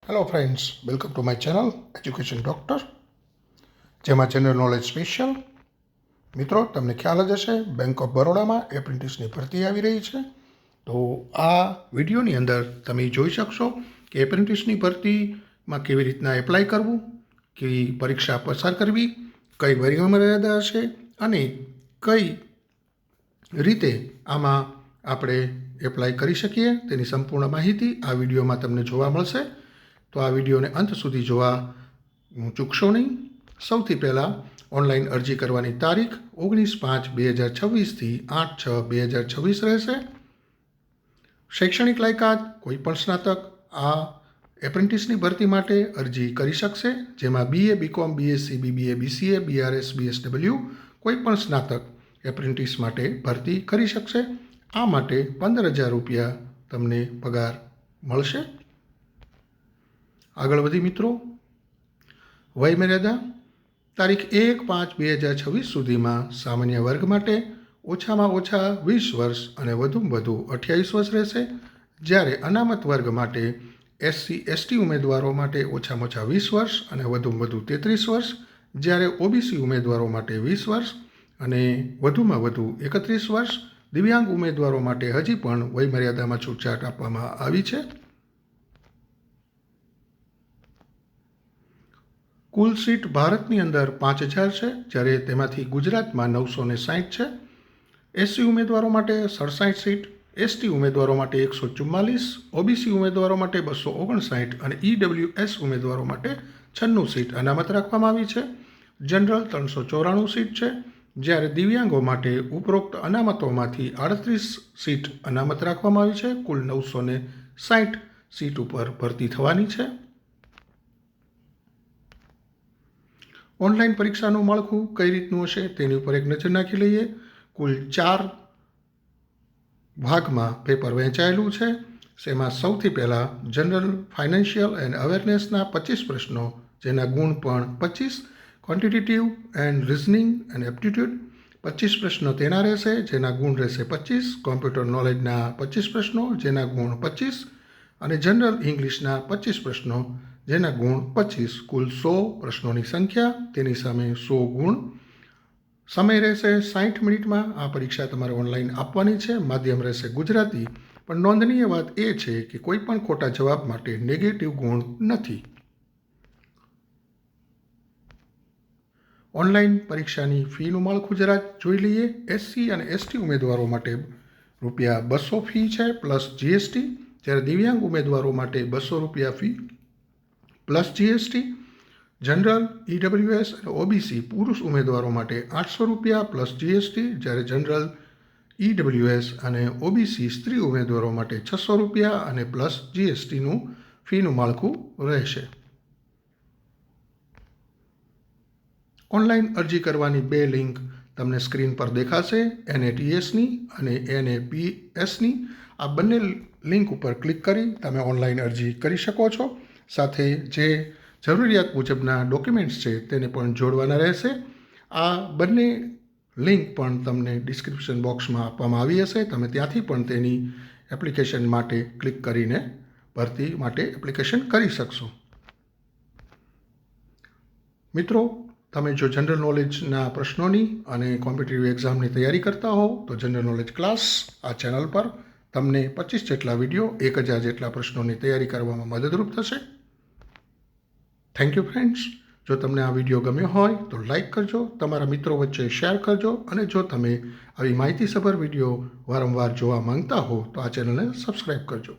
Hello friends, welcome to my channel education doctor, જેમાં general knowledge special. મિત્રો, તમને ખ્યાલ જ હશે, બેંક ઓફ બરોડામાં એપ્રેન્ટિસની ભરતી આવી રહી છે. તો આ વિડીયોની અંદર તમે જોઈ શકશો કે એપ્રેન્ટિસની ભરતીમાં કેવી રીતના એપ્લાય કરવું, કેવી પરીક્ષા પસાર કરવી, કઈ વયમર્યાદા હશે અને કઈ રીતે આમાં આપણે એપ્લાય કરી શકીએ તેની સંપૂર્ણ માહિતી આ વિડીયોમાં તમને જોવા મળશે. તો આ વિડીયોને અંત સુધી જોવા ચૂકશો નહીં. સૌથી પહેલાં ઓનલાઈન અરજી કરવાની તારીખ 19/5/2026થી 8/6/2026 રહેશે. શૈક્ષણિક લાયકાત કોઈપણ સ્નાતક આ એપ્રેન્ટિસની ભરતી માટે અરજી કરી શકશે, જેમાં BA, BCom, BSc, BBA, BCA, BRS, BSW કોઈપણ સ્નાતક એપ્રેન્ટિસ માટે ભરતી કરી શકશે. આ માટે 15,000 રૂપિયા તમને પગાર મળશે. આગળ વધી મિત્રો, વયમર્યાદા તારીખ 1/5/2026 સુધીમાં સામાન્ય વર્ગ માટે ઓછામાં ઓછા 20 વર્ષ અને વધુમાં વધુ 28 વર્ષ રહેશે, જ્યારે અનામત વર્ગ માટે SC/ST ઉમેદવારો માટે ઓછામાં ઓછા 20 વર્ષ અને વધુમાં વધુ 33 વર્ષ, જ્યારે OBC ઉમેદવારો માટે 20 વર્ષ અને વધુમાં વધુ 31 વર્ષ. દિવ્યાંગ ઉમેદવારો માટે હજી પણ વયમર્યાદામાં છૂટછાટ આપવામાં આવી છે. કુલ સીટ ભારતની અંદર 5,000 છે, જ્યારે તેમાંથી ગુજરાતમાં 960 છે. SC ઉમેદવારો માટે 67 સીટ, ST ઉમેદવારો માટે 144, OBC ઉમેદવારો માટે 259 અને EWS ઉમેદવારો માટે 96 સીટ અનામત રાખવામાં આવી છે. જનરલ 394 સીટ છે, જ્યારે દિવ્યાંગો માટે ઉપરોક્ત અનામતોમાંથી 38 સીટ અનામત રાખવામાં આવી છે. કુલ 960 સીટ ઉપર ભરતી થવાની છે. ઓનલાઈન પરીક્ષાનું માળખું કઈ રીતનું હશે તેની ઉપર એક નજર નાખી લઈએ. કુલ 4 ભાગમાં પેપર વહેંચાયેલું છે. જેમાં સૌથી પહેલાં જનરલ, ફાઇનાન્શિયલ એન્ડ અવેરનેસના 25 પ્રશ્નો, જેના ગુણ પણ 25. Quantitative and reasoning and aptitude 25 પ્રશ્નો તેના રહેશે, જેના ગુણ રહેશે 25. કોમ્પ્યુટર નોલેજના 25 પ્રશ્નો, જેના ગુણ 25 અને જનરલ ઇંગ્લિશના 25 પ્રશ્નો, જેના ગુણ 25. કુલ 100 પ્રશ્નોની સંખ્યા, તેની સામે 100 ગુણ. સમય રહેશે 60 મિનિટમાં. આ પરીક્ષા તમારે ઓનલાઈન આપવાની છે. માધ્યમ રહેશે ગુજરાતી, પણ નોંધનીય વાત એ છે કે કોઈ પણ ખોટા જવાબ માટે નેગેટિવ ગુણ નથી. ઓનલાઈન પરીક્ષાની ફીનું માળખું જરા જોઈ લઈએ. SC અને ST ઉમેદવારો માટે રૂપિયા 200 ફી છે પ્લસ GST, જ્યારે દિવ્યાંગ ઉમેદવારો માટે 200 રૂપિયા fee plus GST. General, EWS અને OBC પુરુષ ઉમેદવારો માટે 800 રૂપિયા પ્લસ GST, જ્યારે જનરલ, EWS અને OBC સ્ત્રી ઉમેદવારો માટે 600 રૂપિયા અને પ્લસ GSTનું ફીનું માળખું રહેશે. ઓનલાઈન અરજી કરવાની 2 લિંક તમને સ્ક્રીન પર દેખાશે, NATSની અને NAPSની. આ બંને લિંક ઉપર ક્લિક કરી તમે ઓનલાઈન અરજી કરી શકો છો. સાથે જે જરૂરિયાત મુજબના ડોક્યુમેન્ટ્સ છે તેને પણ જોડવાના રહેશે. આ બંને લિંક પણ તમને ડિસ્ક્રિપ્શન બોક્સમાં આપવામાં આવી હશે. તમે ત્યાંથી પણ તેની એપ્લિકેશન માટે ક્લિક કરીને ભરતી માટે એપ્લિકેશન કરી શકશો. મિત્રો, તમે જો જનરલ નોલેજના પ્રશ્નોની અને કોમ્પિટિટિવ એક્ઝામની તૈયારી કરતા હો તો જનરલ નોલેજ ક્લાસ આ ચેનલ પર તમને 25 જેટલા વિડીયો 1,000 જેટલા પ્રશ્નોની તૈયારી કરવામાં મદદરૂપ થશે. Thank you friends. જો તમને આ વિડીયો ગમ્યો હોય તો લાઈક કરજો, તમારા મિત્રો વચ્ચે શેર કરજો અને જો તમે આવી માહિતીસભર વિડીયો વારંવાર જોવા માંગતા હો તો આ ચેનલને સબસ્ક્રાઈબ કરજો.